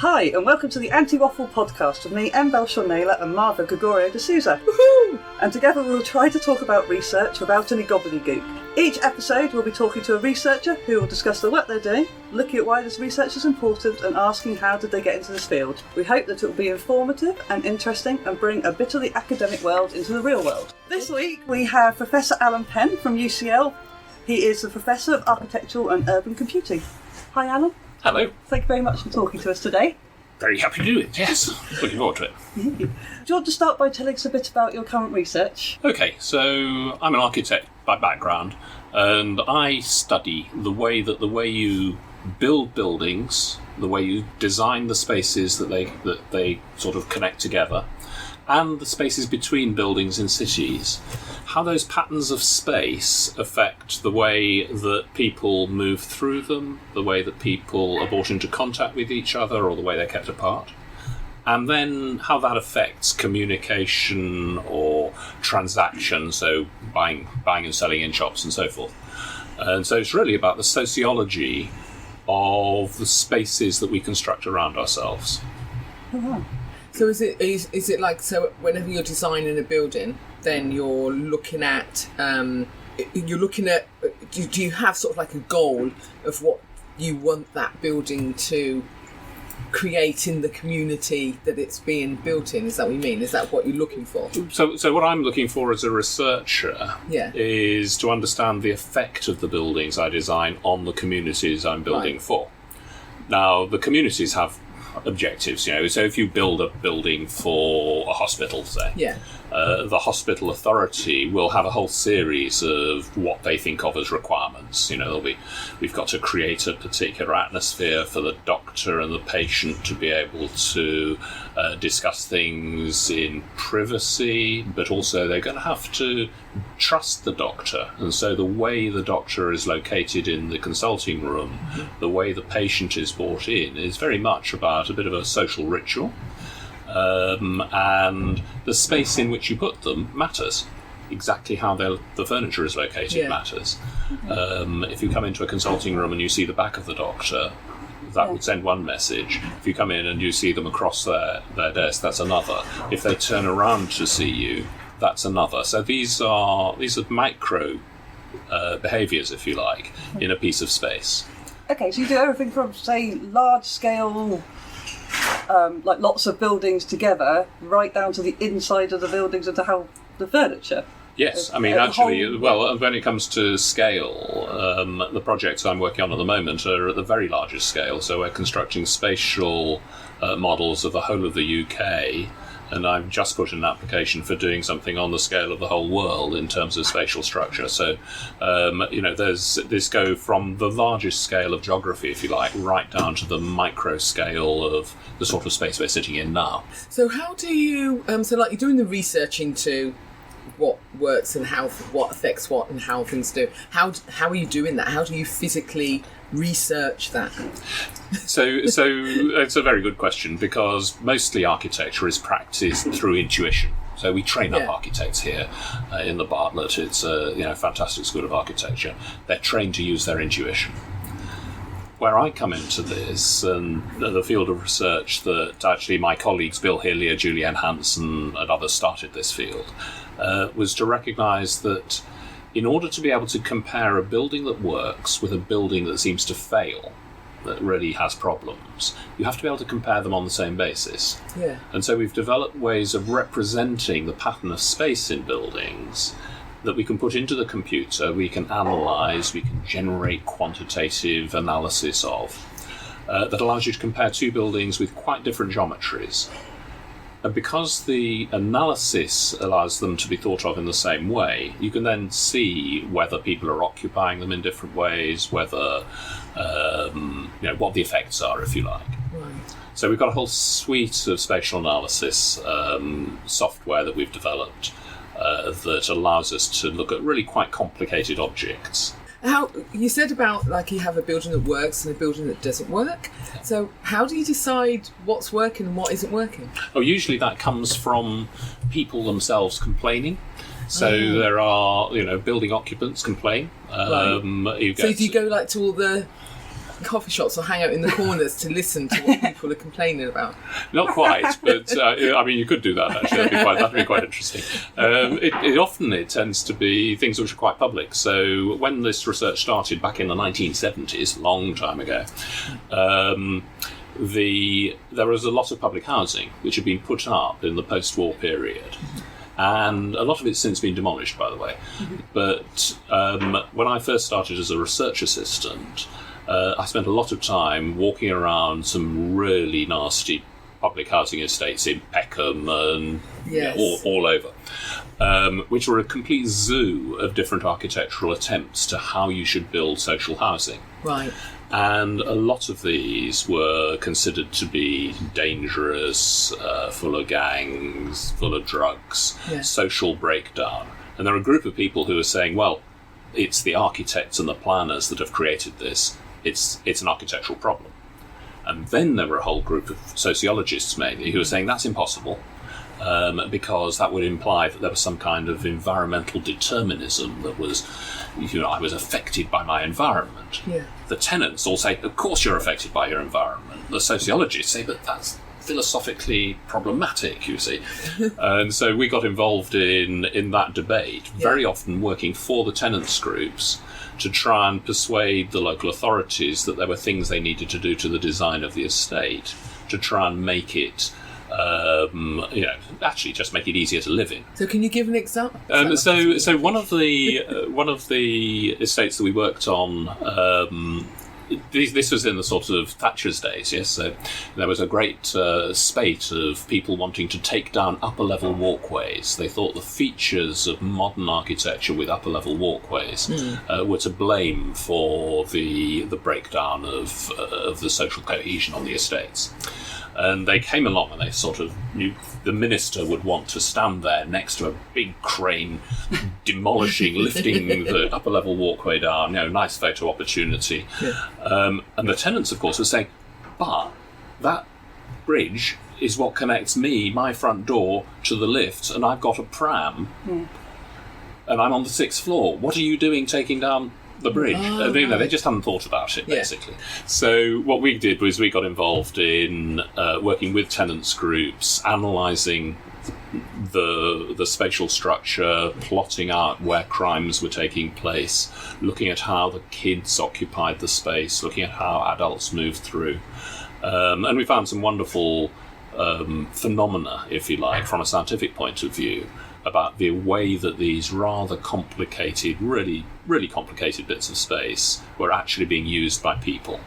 Hi, and welcome to the Anti-Waffle podcast with me, Embel Shornaila, and Marva Gregorio de Souza. Woohoo! And together we will try to talk about research without any gobbledygook. Each episode we'll be talking to a researcher who will discuss the work they're doing, looking at why this research is important, and asking how did they get into this field. We hope that it will be informative and interesting and bring a bit of the academic world into the real world. This week we have Professor Alan Penn from UCL. He is the Professor of Architectural and Urban Computing. Hi Alan. Hello. Thank you very much for talking to us today. Very happy to do it, yes. Looking forward to it. Do you want to start by telling us a bit about your current research? Okay, so I'm an architect by background, and I study the way you build buildings, the way you design the spaces that they sort of connect together, and the spaces between buildings in cities. How those patterns of space affect the way that people move through them, the way that people are brought into contact with each other, or the way they're kept apart. And then how that affects communication or transaction, so buying and selling in shops and so forth. And so it's really about the sociology of the spaces that we construct around ourselves. Oh. So is it like, so whenever you're designing a building, then you're looking at do you have sort of like a goal of what you want that building to create in the community that it's being built in? Is that what you mean? Is that what you're looking for? So what I'm looking for as a researcher is to understand the effect of the buildings I design on the communities I'm building for. Now, the communities have objectives, so if you build a building for a hospital, say, the hospital authority will have a whole series of what they think of as requirements. We've got to create a particular atmosphere for the doctor and the patient to be able to discuss things in privacy, but also they're going to have to trust the doctor, and so the way the doctor is located in the consulting room, the way the patient is brought in, is very much about a bit of a social ritual, and the space in which you put them matters. Exactly how the furniture is located matters. If you come into a consulting room and you see the back of the doctor, that would send one message. If you come in and you see them across their desk, that's another. If they turn around to see you, that's another. So these are micro behaviours, if you like, in a piece of space. Okay, so you do everything from, say, large scale, like lots of buildings together, right down to the inside of the buildings and to how the furniture. Yes, I mean, actually, well, when it comes to scale, the projects I'm working on at the moment are at the very largest scale. So we're constructing spatial models of the whole of the UK, and I've just put in an application for doing something on the scale of the whole world in terms of spatial structure. So, there's this go from the largest scale of geography, if you like, right down to the micro scale of the sort of space we're sitting in now. So how do you, you're doing the research into what works and what affects what and how things do. How are you doing that? How do you physically research that? So it's a very good question, because mostly architecture is practiced through intuition. So we train up architects here in the Bartlett. It's a fantastic school of architecture. They're trained to use their intuition. Where I come into this, and the field of research that actually my colleagues Bill Hillier, Julianne Hanson and others started this field, was to recognise that in order to be able to compare a building that works with a building that seems to fail, that really has problems, you have to be able to compare them on the same basis. Yeah. And so we've developed ways of representing the pattern of space in buildings that we can put into the computer, we can analyse, we can generate quantitative analysis of, that allows you to compare two buildings with quite different geometries. And because the analysis allows them to be thought of in the same way, you can then see whether people are occupying them in different ways, whether, what the effects are, if you like. Right. So we've got a whole suite of spatial analysis software that we've developed that allows us to look at really quite complicated objects. How you said about you have a building that works and a building that doesn't work. So how do you decide what's working and what isn't working? Oh, usually that comes from people themselves complaining. So there are, building occupants complain. Right. So do you go to all the coffee shops or hang out in the corners to listen to what people are complaining about? Not quite, but I mean, you could do that actually. That'd be quite interesting. It tends to be things which are quite public. So when this research started back in the 1970s, a long time ago, there was a lot of public housing which had been put up in the post-war period. And a lot of it's since been demolished, by the way. But when I first started as a research assistant, I spent a lot of time walking around some really nasty public housing estates in Peckham and all over, which were a complete zoo of different architectural attempts to how you should build social housing. Right. And a lot of these were considered to be dangerous, full of gangs, full of drugs, social breakdown. And there are a group of people who are saying, well, it's the architects and the planners that have created this. It's an architectural problem. And then there were a whole group of sociologists mainly who were saying that's impossible, because that would imply that there was some kind of environmental determinism that was, I was affected by my environment. Yeah. The tenants all say, of course you're affected by your environment. The sociologists say, but that's philosophically problematic, you see. And so we got involved in that debate, very often working for the tenants groups to try and persuade the local authorities that there were things they needed to do to the design of the estate to try and make it actually just make it easier to live in. So can you give an example? So one of the estates that we worked on, this was in the sort of Thatcher's days, yes. So there was a great spate of people wanting to take down upper level walkways. They thought the features of modern architecture with upper level walkways were to blame for the breakdown of the social cohesion on the estates. And they came along and they sort of knew the minister would want to stand there next to a big crane lifting the upper level walkway down, nice photo opportunity. Yeah. And the tenants, of course, were saying, but that bridge is what connects my front door, to the lift, and I've got a pram, and I'm on the 6th floor. What are you doing taking down the bridge? They just hadn't thought about it, basically. So what we did was we got involved in working with tenants groups, analysing the spatial structure, plotting out where crimes were taking place, looking at how the kids occupied the space, looking at how adults moved through. And we found some wonderful phenomena, if you like, from a scientific point of view, about the way that these rather complicated, really, really complicated bits of space were actually being used by people.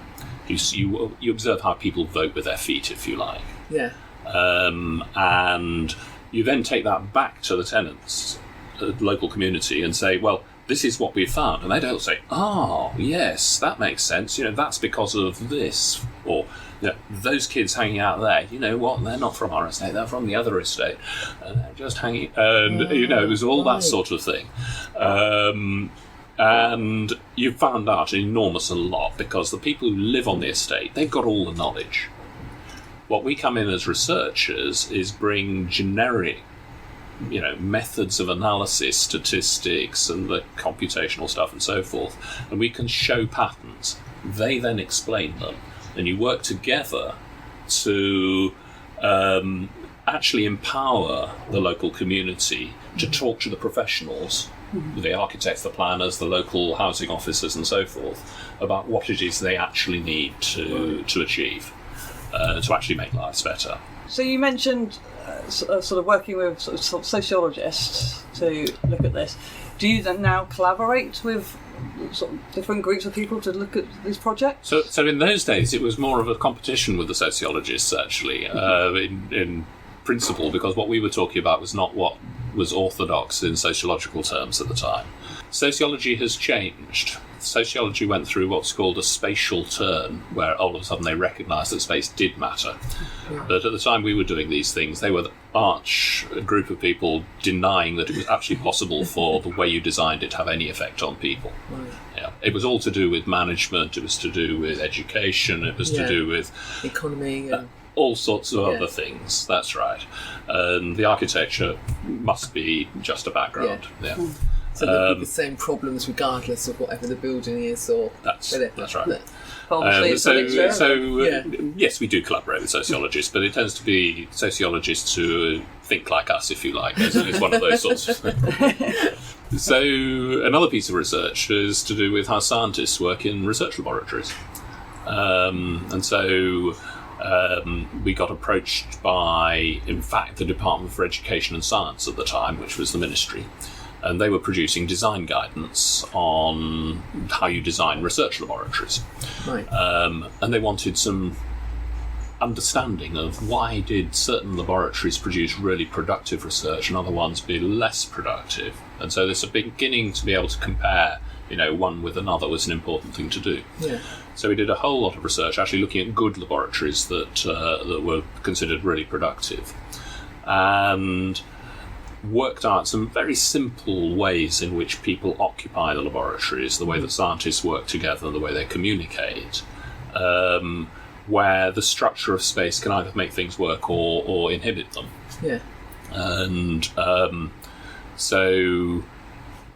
You observe how people vote with their feet, if you like. Yeah. And you then take that back to the tenants, the local community, and say, well, this is what we found. And they don't say, oh, yes, that makes sense. That's because of this. Or, those kids hanging out there, you know what, they're not from our estate, they're from the other estate. And they're just hanging, and, it was all that sort of thing. And you found out an enormous lot, because the people who live on the estate, they've got all the knowledge. What we come in as researchers is bring generic, methods of analysis, statistics, and the computational stuff and so forth, and we can show patterns. They then explain them, and you work together to actually empower the local community to talk to the professionals, the architects, the planners, the local housing officers, and so forth, about what it is they actually need to achieve, to actually make lives better. So you mentioned sort of working with sort of sociologists to look at this. Do you then now collaborate with sort of different groups of people to look at these projects? So in those days, it was more of a competition with the sociologists, actually, in principle, because what we were talking about was not what was orthodox in sociological terms at the time. Sociology has changed. Sociology went through what's called a spatial turn, where all of a sudden they recognised that space did matter. Yeah. But at the time we were doing these things, they were the arch group of people denying that it was actually possible for the way you designed it to have any effect on people. Right. Yeah. It was all to do with management, it was to do with education, it was to do with economy and all sorts of other things. That's right. And the architecture must be just a background. Yeah. So there'll be the same problems regardless of whatever the building is, or that's right. Yes, we do collaborate with sociologists, but it tends to be sociologists who think like us, if you like. It's one of those sorts of things. So another piece of research is to do with how scientists work in research laboratories. We got approached by, in fact, the Department for Education and Science at the time, which was the ministry, and they were producing design guidance on how you design research laboratories. Right. And they wanted some understanding of why did certain laboratories produce really productive research and other ones be less productive. And so this beginning to be able to compare, one with another was an important thing to do. Yeah. So we did a whole lot of research actually looking at good laboratories that were considered really productive, and worked out some very simple ways in which people occupy the laboratories, the way that scientists work together, the way they communicate, where the structure of space can either make things work or inhibit them. Yeah. And so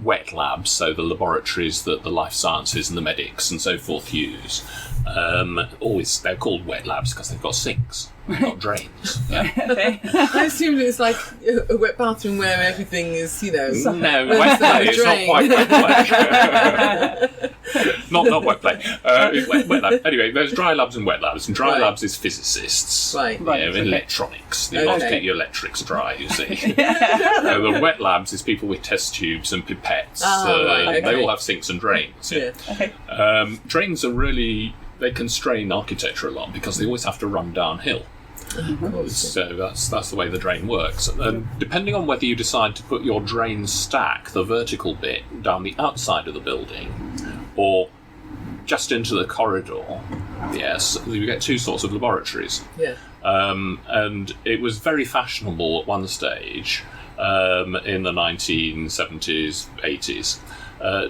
wet labs, so the laboratories that the life sciences and the medics and so forth use, they're called wet labs because they've got sinks, they've got drains. Yeah. Okay. I assumed it was like a wet bathroom where everything is, No, wet play. It's not quite wet play. not wet play. Wet lab. Anyway, there's dry labs and wet labs, and dry labs is physicists. Right. Electronics. You've got to get your electrics dry, you see. The wet labs is people with test tubes and pipettes. They all have sinks and drains. Yeah. Okay. Drains are really, they constrain architecture a lot because they always have to run downhill. So that's the way the drain works. And depending on whether you decide to put your drain stack, the vertical bit, down the outside of the building or just into the corridor, yes, you get two sorts of laboratories. Yeah. And it was very fashionable at one stage in the 1970s, 80s.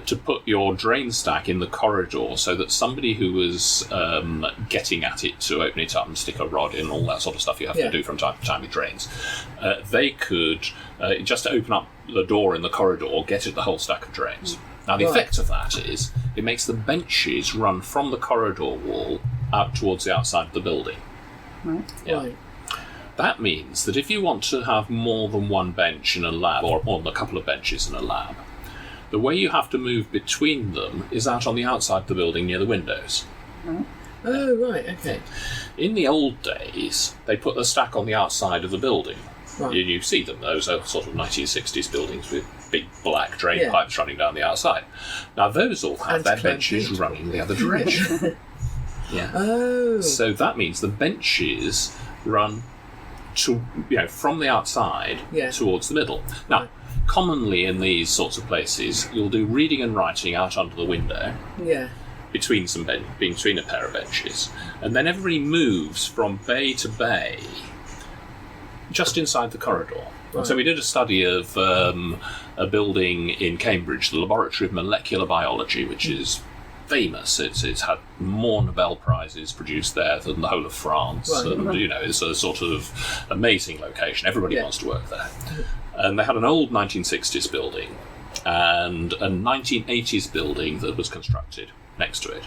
To put your drain stack in the corridor so that somebody who was getting at it to open it up and stick a rod in, all that sort of stuff you have to do from time to time with drains, they could just open up the door in the corridor, get at the whole stack of drains. Now the effect of that is it makes the benches run from the corridor wall out towards the outside of the building. Right. Yeah. Right. That means that if you want to have more than one bench in a lab, or a couple of benches in a lab, the way you have to move between them is out on the outside of the building near the windows. Oh, right, okay. In the old days, they put the stack on the outside of the building. Right. You see them, those are sort of 1960s buildings with big black drain pipes running down the outside. Now, those all have their benches running the other direction. Yeah. Oh. So that means the benches run from the outside towards the middle. Now, commonly in these sorts of places, you'll do reading and writing out under the window. Yeah. Between a pair of benches, and then everybody moves from bay to bay, just inside the corridor. Right. So we did a study of a building in Cambridge, the Laboratory of Molecular Biology, which is famous. It's had more Nobel Prizes produced there than the whole of France, and it's a sort of amazing location. Everybody wants to work there. And they had an old 1960s building and a 1980s building that was constructed next to it.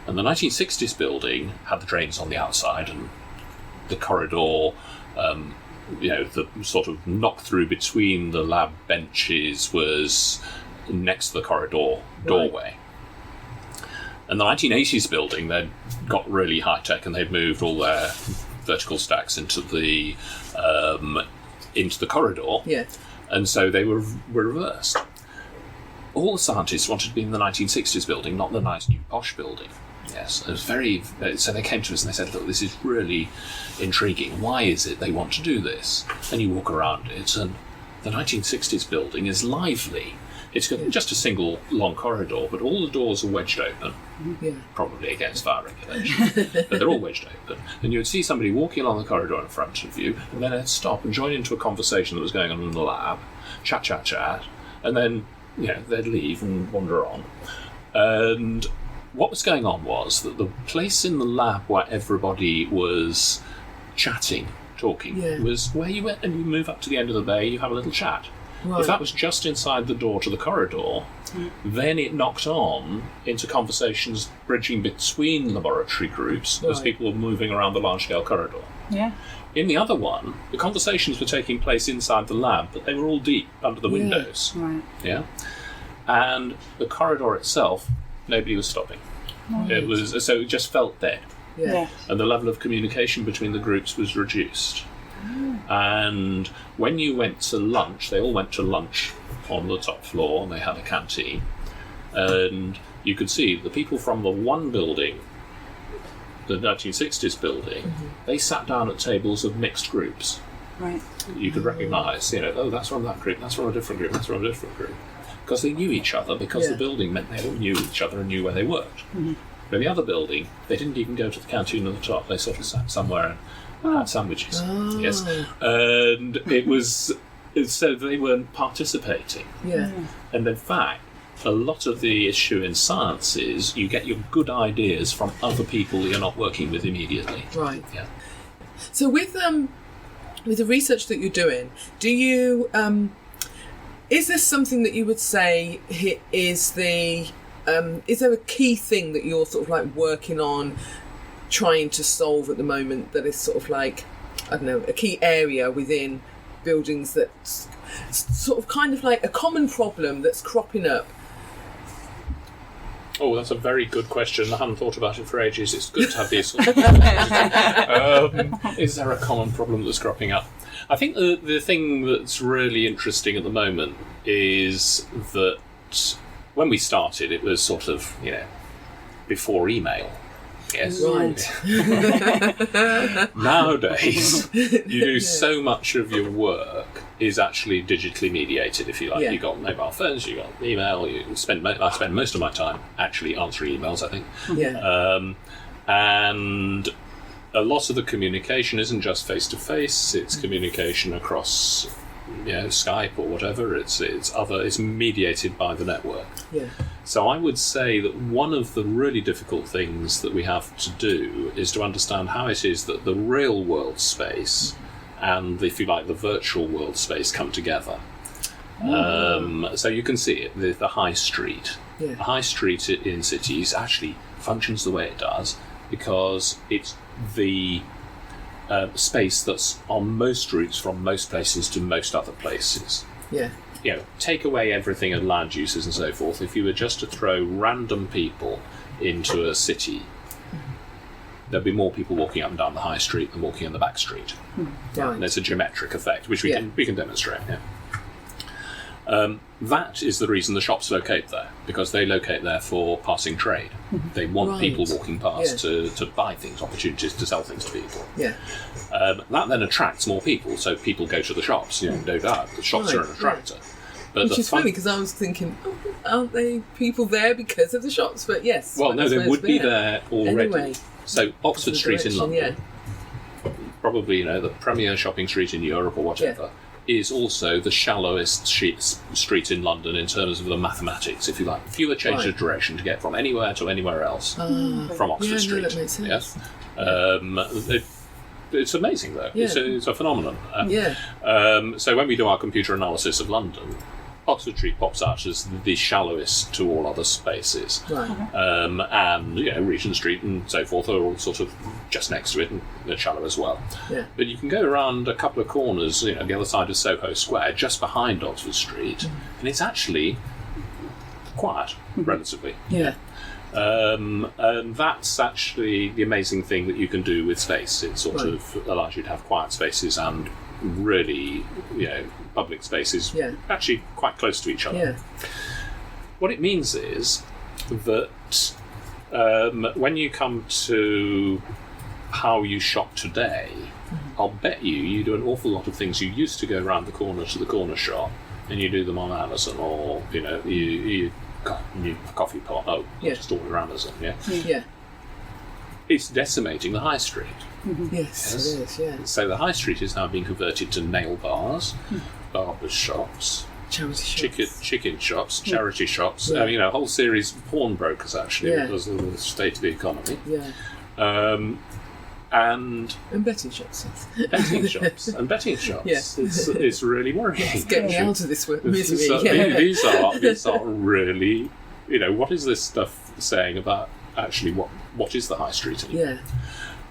And the 1960s building had the drains on the outside, and the corridor, the sort of knock through between the lab benches was next to the corridor doorway. And the 1980s building, they'd got really high tech and they'd moved all their vertical stacks into the corridor. Yeah. And so they were reversed. All the scientists wanted to be in the 1960s building, not the nice new posh building. Yes, it was very. So they came to us and they said, "Look, this is really intriguing. Why is it they want to do this?" And you walk around it, and the 1960s building is lively. It's got just a single long corridor, but all the doors are wedged open, probably against fire regulation, but they're all wedged open. And you would see somebody walking along the corridor in front of you, and then they'd stop and join into a conversation that was going on in the lab, chat, and then they'd leave and wander on. And what was going on was that the place in the lab where everybody was chatting, talking, was where you went and you move up to the end of the bay, you have a little chat. If that was just inside the door to the corridor, then it knocked on into conversations bridging between laboratory groups as people were moving around the large-scale corridor. Yeah. In the other one, the conversations were taking place inside the lab, but they were all deep under the windows. Right. Yeah. And the corridor itself, nobody was stopping. So it just felt dead. Yeah. And the level of communication between the groups was reduced. And when you went to lunch, they all went to lunch on the top floor, and they had a canteen. And you could see the people from the one building, the 1960s building, they sat down at tables of mixed groups. Right. You could recognise, oh, that's from that group, that's from a different group, that's from a different group. Because they knew each other, because the building meant they all knew each other and knew where they worked. But in the other building, they didn't even go to the canteen at the top. They sort of sat somewhere and had sandwiches. Yes. And it was... So they weren't participating. Yeah. And in fact, a lot of the issue in science is you get your good ideas from other people that you're not working with immediately. Right. Yeah. So with the research that you're doing, do you is there something that you would say is there a key thing that you're sort of like working on, trying to solve at the moment, that is sort of like, I don't know, a key area within buildings that's sort of kind of like a common problem that's cropping up? Oh, that's a very good question. I haven't thought about it for ages. It's good to have these sort of is there a common problem that's cropping up? I think the thing that's really interesting at the moment is that when we started, it was sort of, before email. Yes. Right. Nowadays, you do so much of your work is actually digitally mediated, if you like. Yeah. You've got mobile phones, you've got email, I spend most of my time actually answering emails, I think. Yeah. And a lot of the communication isn't just face-to-face, it's communication across Skype or whatever. It's mediated by the network. Yeah. So I would say that one of the really difficult things that we have to do is to understand how it is that the real world space and, if you like, the virtual world space come together. So you can see it, the high street. Yeah. The high street in cities actually functions the way it does because it's the space that's on most routes from most places to most other places. Yeah. Take away everything and land uses and so forth. If you were just to throw random people into a city, there'd be more people walking up and down the high street than walking in the back street. Right. And there's a geometric effect, which we can demonstrate. Yeah. That is the reason the shops locate there, because they locate there for passing trade. They want people walking past to buy things, opportunities to sell things to people. Yeah. That then attracts more people, so people go to the shops. No doubt, the shops are an attractor. But which is funny, because I was thinking, aren't they people there because of the shops? But yes. Well, no, they would be there already. Anyway, so Oxford Street in London, probably the premier shopping street in Europe or whatever, is also the shallowest street in London in terms of the mathematics, if you like. Fewer change of direction to get from anywhere to anywhere else from Oxford Street. No, that makes sense. Yes. It's amazing, though. Yeah. It's a phenomenon. So when we do our computer analysis of London, Oxford Street pops out as the shallowest to all other spaces. Right. And Regent Street and so forth are all sort of just next to it, and they're shallow as well. Yeah. But you can go around a couple of corners, the other side of Soho Square, just behind Oxford Street, and it's actually quiet, relatively. Yeah. And that's actually the amazing thing that you can do with space. It sort of allows you to have quiet spaces and really, public spaces actually quite close to each other. Yeah. What it means is that when you come to how you shop today, I'll bet you do an awful lot of things you used to go around the corner to the corner shop, and you do them on Amazon, or you coffee pot. Just order Amazon. Yeah. It's decimating the high street. Yes, it is. Yeah. So the high street is now being converted to nail bars, barbers' shops, charity shops, chicken shops, charity shops. A whole series of pawnbrokers actually, because of the state of the economy. Yeah. And betting shops. And betting shops. Yeah. It's really worrying. It's getting me out of this misery. So these are really, what is this stuff saying about actually what is the high street anymore?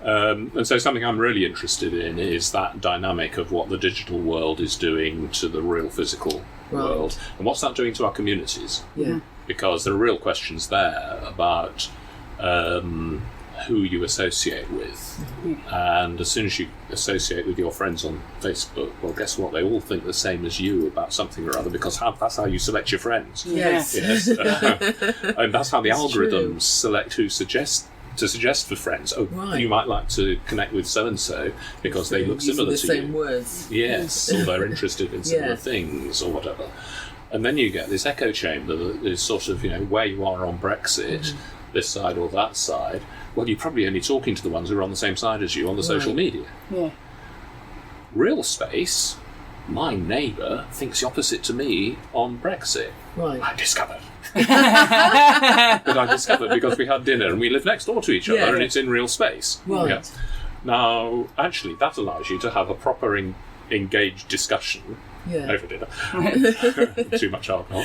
Yeah. And so something I'm really interested in is that dynamic of what the digital world is doing to the real physical world, and what's that doing to our communities. Yeah. Because there are real questions there about who you associate with. And as soon as you associate with your friends on Facebook, well, guess what? They all think the same as you about something or other, because that's how you select your friends. Yes. And that's how the algorithms true. select who suggest for friends. You might like to connect with so-and-so because they look similar to you. the same words. Yes, or they're interested in similar things or whatever. And then you get this echo chamber that is sort of, where you are on Brexit, this side or that side. Well, you're probably only talking to the ones who are on the same side as you on the social media. Yeah. Real space, my neighbour thinks the opposite to me on Brexit. Right. I discovered. But I discovered because we had dinner and we live next door to each other and it's in real space. Right. Yeah. Now, actually, that allows you to have a proper engaged discussion over dinner, too much alcohol,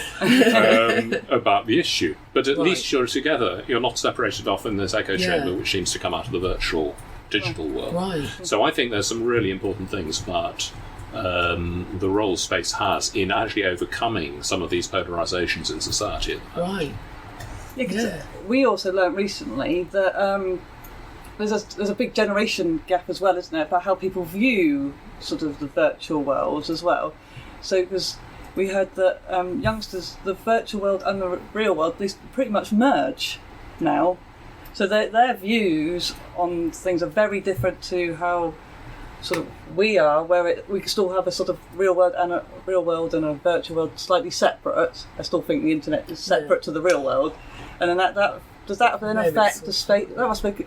about the issue. But at least you're together. You're not separated off in this echo chamber, which seems to come out of the virtual digital world. Right. So I think there's some really important things about the role space has in actually overcoming some of these polarisations in society. Right. Yeah, we also learnt recently that there's a big generation gap as well, isn't there, about how people view sort of the virtual world as well. So because we heard that youngsters, the virtual world and the real world, they pretty much merge now. So their views on things are very different to how sort of we are, where we can still have a sort of real world and a virtual world slightly separate. I still think the internet is separate to the real world, and then that does that then affect the space? That must make it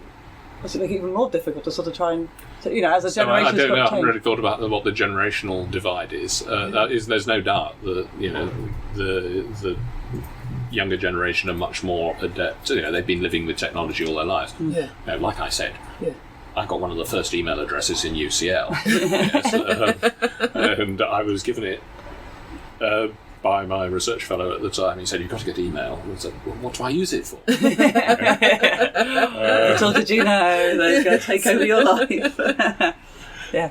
even more difficult to sort of try and, as a generation. I don't know. I haven't really thought about what the generational divide is. There's no doubt that the younger generation are much more adept. They've been living with technology all their lives. Yeah. Like I said. Yeah. I got one of the first email addresses in UCL, and I was given it by my research fellow at the time. He said, "You've got to get email." And I said, "Well, what do I use it for?" Little did you know they're going to take over your life. Yeah.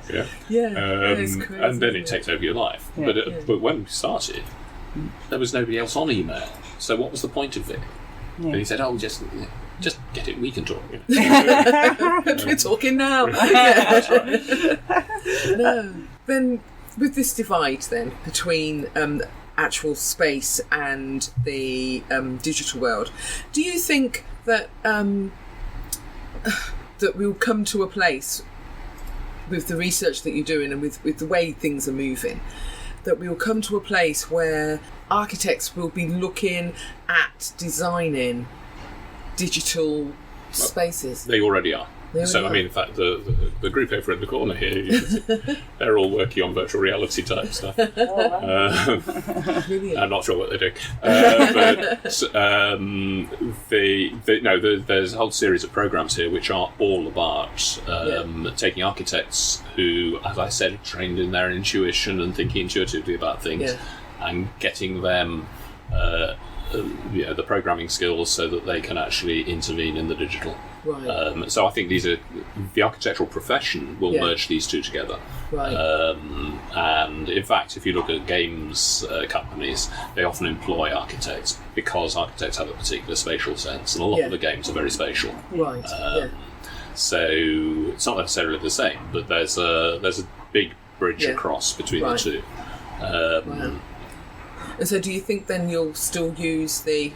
And then it takes over your life. Yeah. But when we started, there was nobody else on email. So what was the point of it? Yeah. And he said, "Oh, just get it. We can talk." We're talking now. That's right. No. Then, with this divide, then between actual space and the digital world, do you think that that we'll come to a place with the research that you're doing and with the way things are moving, that we'll come to a place where architects will be looking at designing digital spaces? They already are. I mean, in fact, the group over in the corner here, they're all working on virtual reality type stuff. I'm not sure what they're doing. There's a whole series of programs here which are all about taking architects who, as I said, are trained in their intuition and thinking intuitively about things, and getting them the programming skills so that they can actually intervene in the digital. Right. So I think the architectural profession will merge these two together. Right. And in fact, if you look at games companies, they often employ architects because architects have a particular spatial sense, and a lot of the games are very spatial. Right. So it's not necessarily the same, but there's a big bridge across between the two. Wow. And so do you think then you'll still use we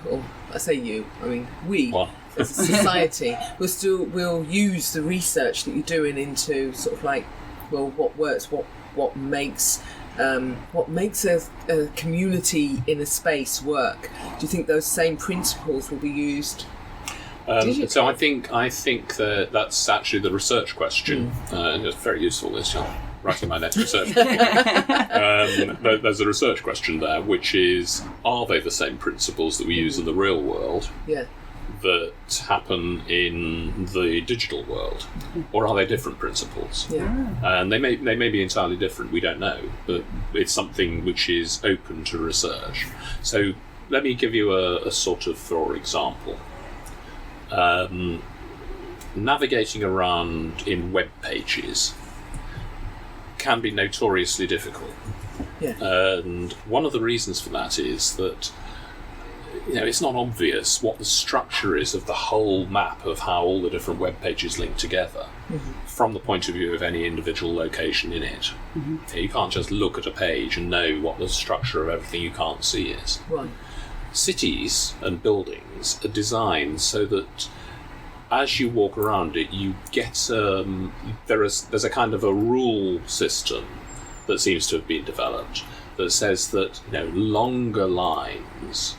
as a society will use the research that you're doing into sort of like, well, what works, what makes a community in a space work? Do you think those same principles will be used? So I think that's actually the research question. It's very useful this year. Writing my next research. There's a research question there, which is: are they the same principles that we use in the real world? Yeah. that happen in the digital world, or are they different principles? And they may be entirely different. We don't know, but it's something which is open to research. So let me give you a sort of, for example, navigating around in web pages can be notoriously difficult. And one of the reasons for that is that it's not obvious what the structure is of the whole map of how all the different web pages link together from the point of view of any individual location in it. You can't just look at a page and know what the structure of everything you can't see is. Cities and buildings are designed so that as you walk around it, you get there's a kind of a rule system that seems to have been developed that says that longer lines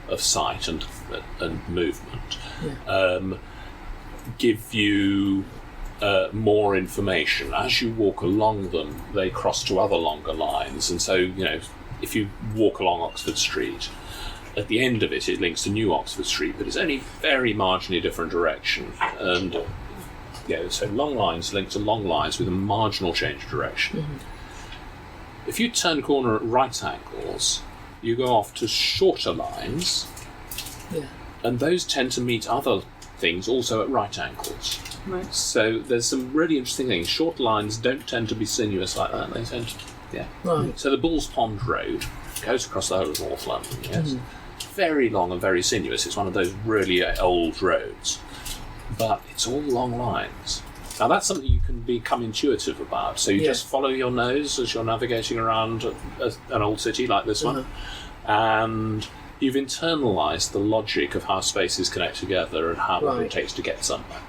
of sight and movement give you more information. As you walk along them, they cross to other longer lines, and so if you walk along Oxford Street, at the end of it links to New Oxford Street, but it's only very marginally different direction, and so long lines link to long lines with a marginal change of direction. If you turn a corner at right angles, you go off to shorter lines, and those tend to meet other things also at right angles. So there's some really interesting things. Short lines don't tend to be sinuous like that. They tend to, So the Bull's Pond Road goes across the whole of North London. Very long and very sinuous. It's one of those really old roads, but it's all long lines. Now that's something you can become intuitive about. So you just follow your nose as you're navigating around an old city like this one, and you've internalised the logic of how spaces connect together and how long it takes to get somewhere.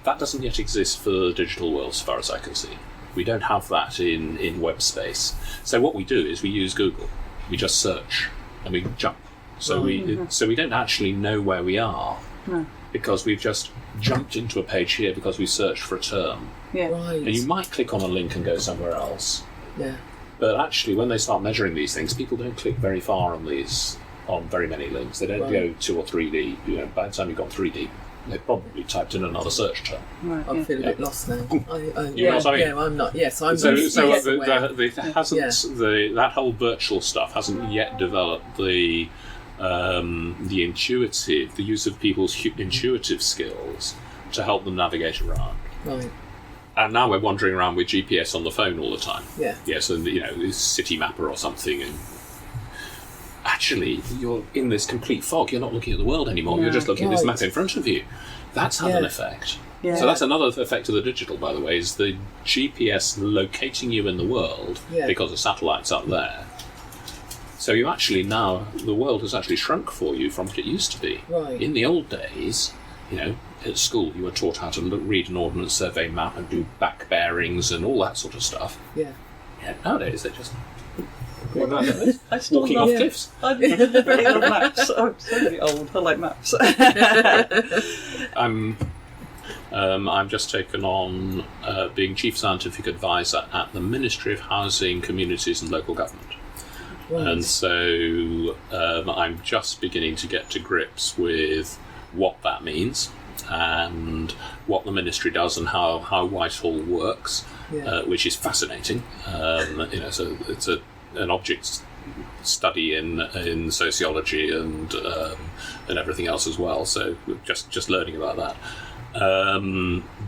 That doesn't yet exist for the digital world, as far as I can see. We don't have that in web space. So what we do is we use Google. We just search and we jump. So we don't actually know where we are. Because we've just jumped into a page here because we searched for a term. And you might click on a link and go somewhere else. But actually, when they start measuring these things, people don't click very far on very many links. They don't go 2 or 3 deep. By the time you've gone 3 deep, they've probably typed in another search term. I feel a bit lost now. You know what I mean? I'm not. Yes, I'm. That whole virtual stuff hasn't yet developed the use of people's intuitive skills to help them navigate around. And now we're wandering around with GPS on the phone all the time. So this city mapper or something, and actually you're in this complete fog. You're not looking at the world anymore. You're just looking at this map in front of you. That's had an effect. So that's another effect of the digital, by the way, is the GPS locating you in the world because the satellite's up there. So you actually now, the world has actually shrunk for you from what it used to be. In the old days, at school you were taught how to read an Ordnance Survey map and do back bearings and all that sort of stuff. Nowadays they're just walking off cliffs. I really love maps. I'm so really old. I like maps. I've just taken on being Chief Scientific Advisor at the Ministry of Housing, Communities and Local Government. And so I'm just beginning to get to grips with what that means and what the ministry does and how Whitehall works, which is fascinating. So it's an object study in sociology and everything else as well. So just learning about that.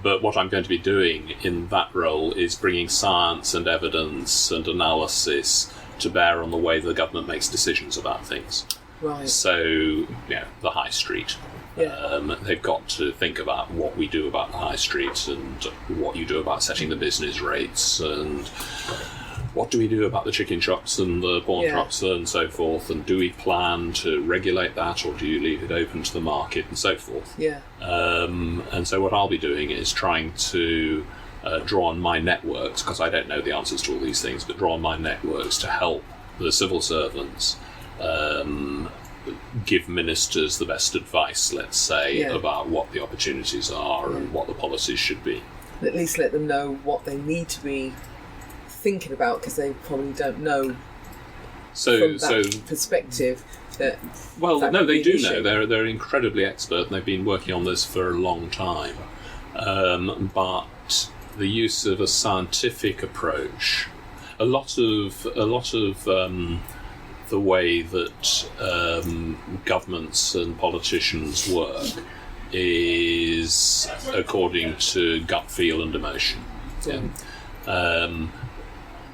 But what I'm going to be doing in that role is bringing science and evidence and analysis to bear on the way the government makes decisions about things. So, the high street. They've got to think about what we do about the high street and what you do about setting the business rates and what do we do about the chicken shops and the pawn shops and so forth, and do we plan to regulate that or do you leave it open to the market and so forth. And so what I'll be doing is trying to draw on my networks, because I don't know the answers to all these things, but draw on my networks to help the civil servants give ministers the best advice, let's say, about what the opportunities are and what the policies should be. At least let them know what they need to be thinking about, because they probably don't know from that perspective. Well, no, they do know. They're incredibly expert, and they've been working on this for a long time. But the use of a scientific approach, a lot of the way that governments and politicians work is according to gut feel and emotion. Yeah.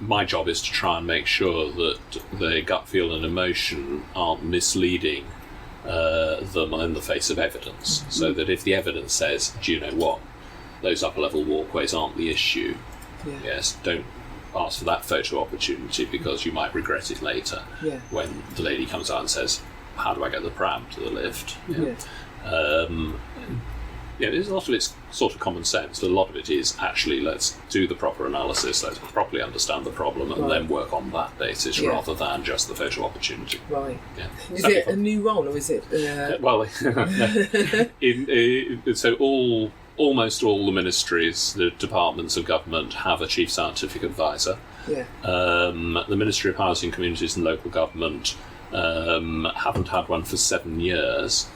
My job is to try and make sure that the gut feel and emotion aren't misleading them in the face of evidence. Mm-hmm. So that if the evidence says, do you know what, those upper level walkways aren't the issue, yes, don't ask for that photo opportunity because you might regret it later when the lady comes out and says, how do I get the pram to the lift? There's a lot of it's sort of common sense, but a lot of it is actually let's do the proper analysis, let's properly understand the problem, and then work on that basis rather than just the photo opportunity. Right. Yeah. Is it a new role, or is it? So almost all the ministries, the departments of government have a chief scientific advisor. Yeah. The Ministry of Housing, Communities and Local Government haven't had one for 7 years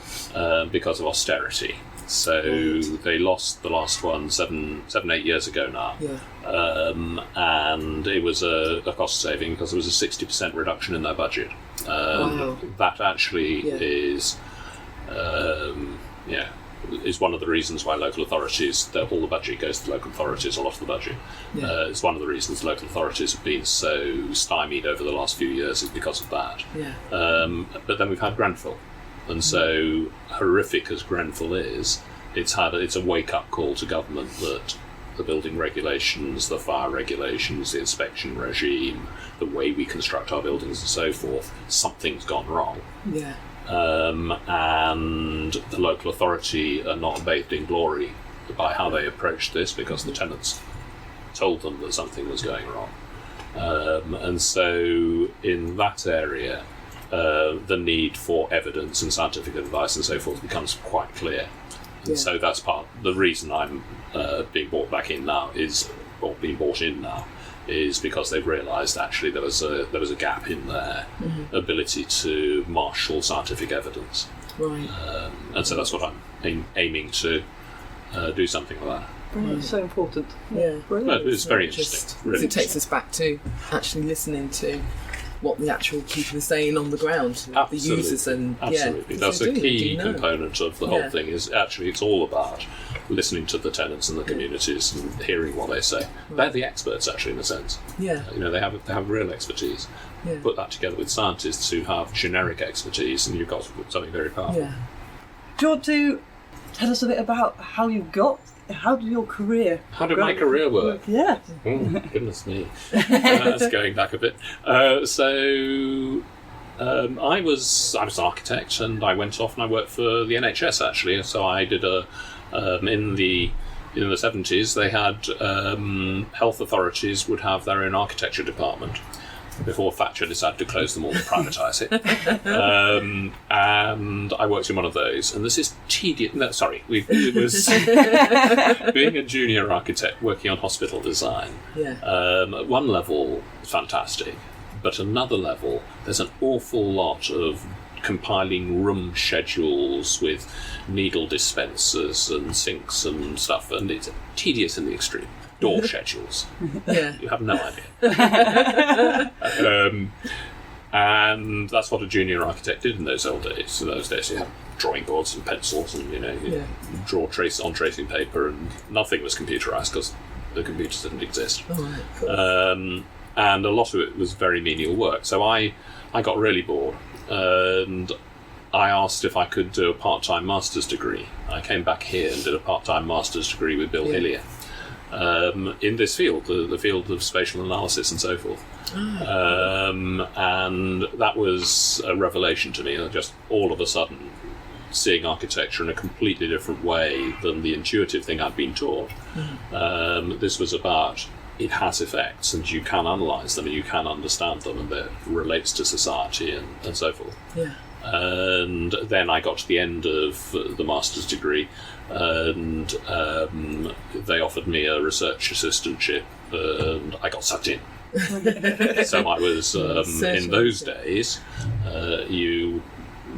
because of austerity. So they lost the last one 8 years ago now. Yeah. And it was a cost saving because there was a 60% reduction in their budget. That actually is one of the reasons why local authorities, all the budget goes to local authorities, a lot of the budget. It's one of the reasons local authorities have been so stymied over the last few years is because of that. Yeah. But then we've had Grenfell. And so, horrific as Grenfell is, it's a wake-up call to government that the building regulations, the fire regulations, the inspection regime, the way we construct our buildings and so forth, something's gone wrong. Yeah. And the local authority are not bathed in glory by how they approached this because the tenants told them that something was going wrong. And so, in that area, the need for evidence and scientific advice and so forth becomes quite clear. And so that's part the reason I'm being brought in now is because they've realised actually there was a gap in their ability to marshal scientific evidence. Right. And so that's what I'm aiming to do something like that. Brilliant. So important. Yeah. Brilliant. No, it's very interesting. Really it takes us back to actually listening to what the actual people are saying on the ground, the users, and that's a key component of the whole thing. Is actually it's all about listening to the tenants and the communities and hearing what they say. Right. They're the experts, actually, in a sense. Yeah, they have real expertise. Yeah. Put that together with scientists who have generic expertise, and you've got something very powerful. Yeah. Do you want to tell us a bit about how did your career? How did my career work? Yeah. Oh, goodness me. That's going back a bit. I was an architect, and I went off and I worked for the NHS actually. So I did in the 70s they had health authorities would have their own architecture department before Thatcher decided to close them all and privatise it. And I worked in one of those, and this is tedious. No, sorry, it was being a junior architect working on hospital design. Yeah. At one level, fantastic, but another level, there's an awful lot of compiling room schedules with needle dispensers and sinks and stuff, and it's tedious in the extreme. Door schedules. Yeah. You have no idea. And that's what a junior architect did in those old days. In those days you had drawing boards and pencils and, you draw on tracing paper, and nothing was computerised because the computers didn't exist. Oh, right, cool. And a lot of it was very menial work. So I got really bored, and I asked if I could do a part-time master's degree. I came back here and did a part-time master's degree with Bill Hillier. In this field, the field of spatial analysis and so forth. And that was a revelation to me, just all of a sudden seeing architecture in a completely different way than the intuitive thing I'd been taught. This was about it has effects and you can analyse them and you can understand them, and it relates to society and so forth. Yeah. And then I got to the end of the master's degree, and they offered me a research assistantship, and I got sucked in. So I was in those days, you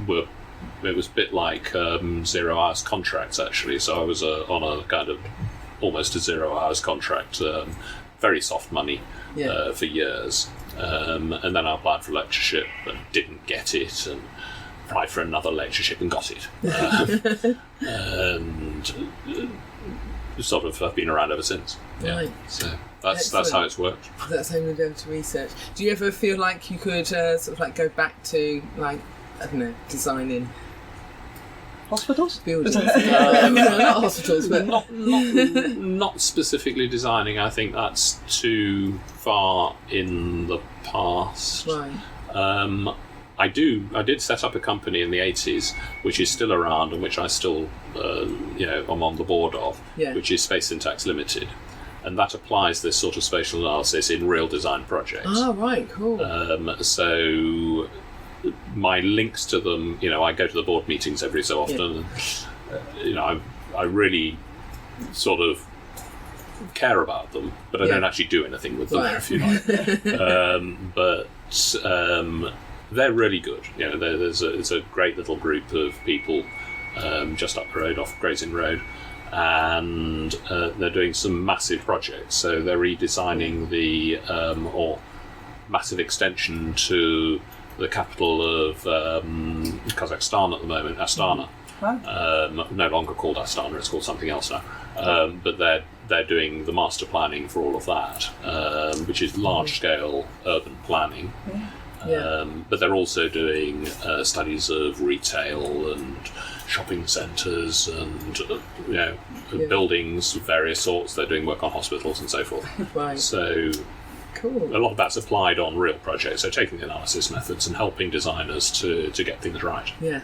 it was a bit like 0 hours contracts actually. So I was on a kind of almost a 0 hours contract, very soft money for years, and then I applied for a lectureship and didn't get it, and applied for another lectureship and got it, and sort of I've been around ever since. Right. So that's how it's worked. That's how you go to research. Do you ever feel like you could sort of like go back to, like, I don't know, designing hospitals? Buildings? No, not hospitals, but not specifically designing. I think that's too far in the past. Right. I did set up a company in the 80s, which is still around and which I still, I'm on the board of, which is Space Syntax Limited. And that applies this sort of spatial analysis in real design projects. Oh, right, cool. So my links to them, I go to the board meetings every so often, and, I really sort of care about them, but I don't actually do anything with them, if you like. But they're really good. There's a great little group of people just up the road off Gray's Inn Road, and they're doing some massive projects. So they're redesigning the or massive extension to the capital of Kazakhstan at the moment, Astana. No longer called Astana; it's called something else now. But they're doing the master planning for all of that, which is large-scale urban planning. But they're also doing studies of retail and shopping centres and buildings of various sorts. They're doing work on hospitals and so forth. Right. So cool. A lot of that's applied on real projects. So taking the analysis methods and helping designers to get things right. Yeah,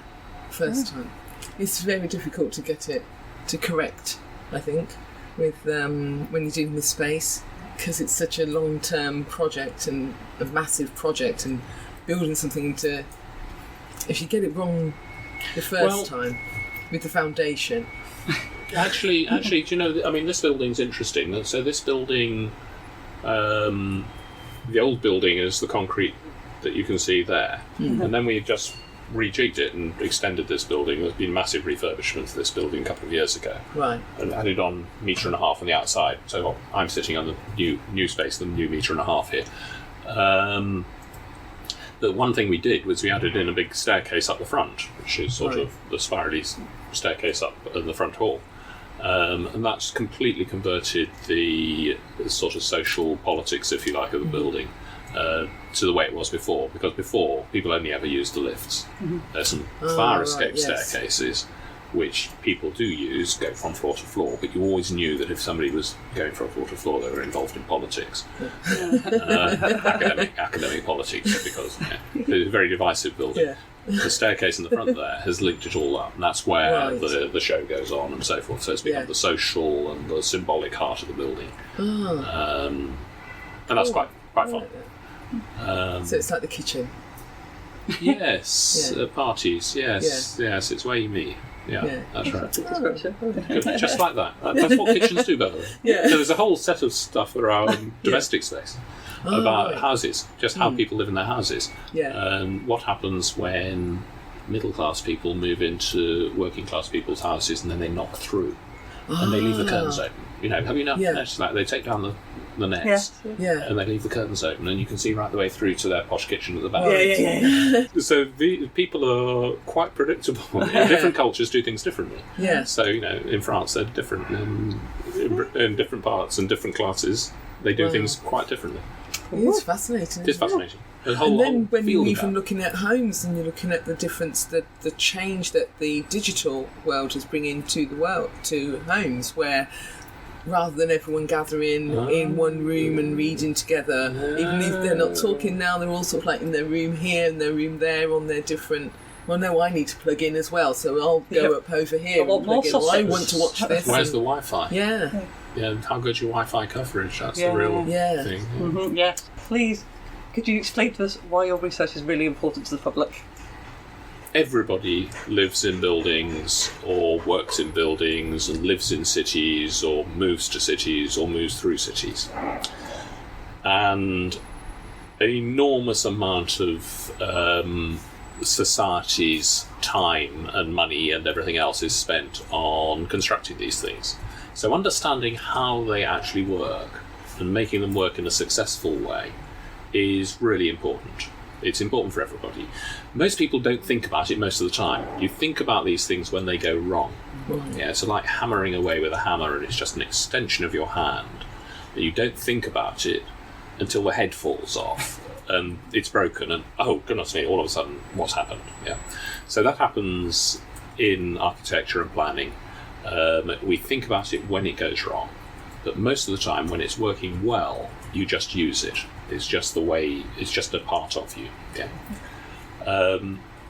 first time. It's very difficult to get it to correct, I think, with when you're dealing with space, because it's such a long-term project and a massive project, and building something to, if you get it wrong the first time with the foundation. Actually, do you know? I mean, this building's interesting. So this building, the old building is the concrete that you can see there, and then we just rejigged it and extended this building. There's been massive refurbishment to this building a couple of years ago, right? And added on 1.5 meters on the outside. So I'm sitting on the new space, the new 1.5 meters here. The one thing we did was we added in a big staircase up the front, which is sort of the spirally staircase up in the front hall. And that's completely converted the sort of social politics, if you like, of the building to the way it was before. Because before, people only ever used the lifts. There's some fire escape staircases, which people do use, go from floor to floor, but you always knew that if somebody was going from floor to floor, they were involved in politics. Academic politics, because it's a very divisive building. Yeah. The staircase in the front there has linked it all up, and that's where the show goes on and so forth. So it's become the social and the symbolic heart of the building. And that's quite fun. So it's like the kitchen. Yes, parties, yes, it's where you meet. Yeah, that's right. Just like that. That's what kitchens do, by the way. Yeah. So there's a whole set of stuff around domestic space, about houses, just how people live in their houses. And what happens when middle-class people move into working-class people's houses and then they knock through and they leave the curtains open. Have you noticed that? They take down the nets and they leave the curtains open, and you can see right the way through to their posh kitchen at the back. So the people are quite predictable. Different cultures do things differently. So in France they're different, in different parts and different classes they do things quite differently. It's fascinating. It's fascinating. And then when you're even looking at homes and you're looking at the difference, the change that the digital world is bringing to the world, to homes, where rather than everyone gathering in one room and reading together, even if they're not talking now, they're all sort of like in their room here and their room there on their different... Well, no, I need to plug in as well, so I'll go up over here and plug in. I want to watch this. Where's the Wi-Fi? Yeah, how good's your Wi-Fi coverage? That's the real thing. Please, could you explain to us why your research is really important to the public? Everybody lives in buildings or works in buildings and lives in cities or moves to cities or moves through cities. And an enormous amount of society's time and money and everything else is spent on constructing these things. So understanding how they actually work and making them work in a successful way is really important. It's important for everybody. Most people don't think about it most of the time. You think about these things when they go wrong. Yeah, it's like hammering away with a hammer and it's just an extension of your hand. And you don't think about it until the head falls off and it's broken and, oh goodness me, all of a sudden what's happened? Yeah. So that happens in architecture and planning. We think about it when it goes wrong, but most of the time when it's working well, you just use it. It's just the way, it's just a part of you. Yeah.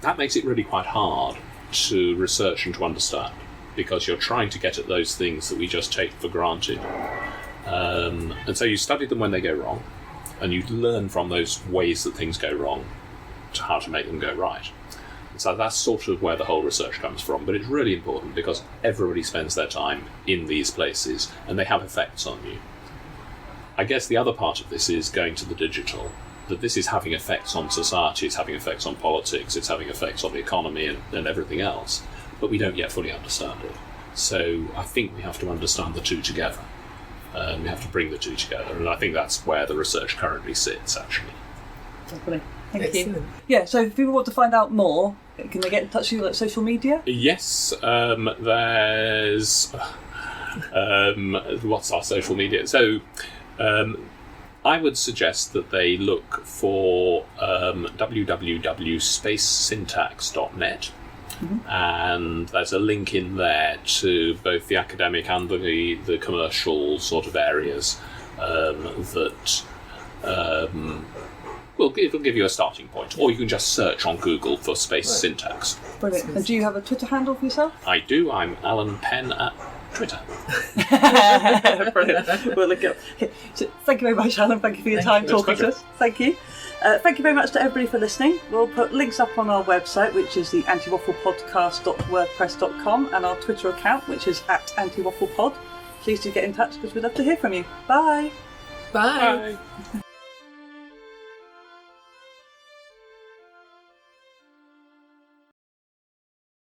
That makes it really quite hard to research and to understand, because you're trying to get at those things that we just take for granted. And so you study them when they go wrong, and you learn from those ways that things go wrong to how to make them go right. And so that's sort of where the whole research comes from. But it's really important because everybody spends their time in these places and they have effects on you. I guess the other part of this is going to the digital, that this is having effects on society, it's having effects on politics, it's having effects on the economy and everything else, but we don't yet fully understand it. So I think we have to understand the two together. We have to bring the two together, and I think that's where the research currently sits, actually. Definitely. Thank you. Yeah, so if people want to find out more, can they get in touch with you, like social media? Yes, there's... what's our social media? So... I would suggest that they look for www.spacesyntax.net, and there's a link in there to both the academic and the commercial sort of areas that it'll give you a starting point, or you can just search on Google for space syntax. Brilliant. And do you have a Twitter handle for yourself? I do. I'm Alan Penn at Twitter. Brilliant. We'll look up. Okay. So thank you very much, Alan. Thank you for your time talking to us. Thank you. Thank you very much to everybody for listening. We'll put links up on our website, which is the antiwafflepodcast.wordpress.com, and our Twitter account, which is @antiwafflepod. Please do get in touch because we'd love to hear from you. Bye. Bye. Bye.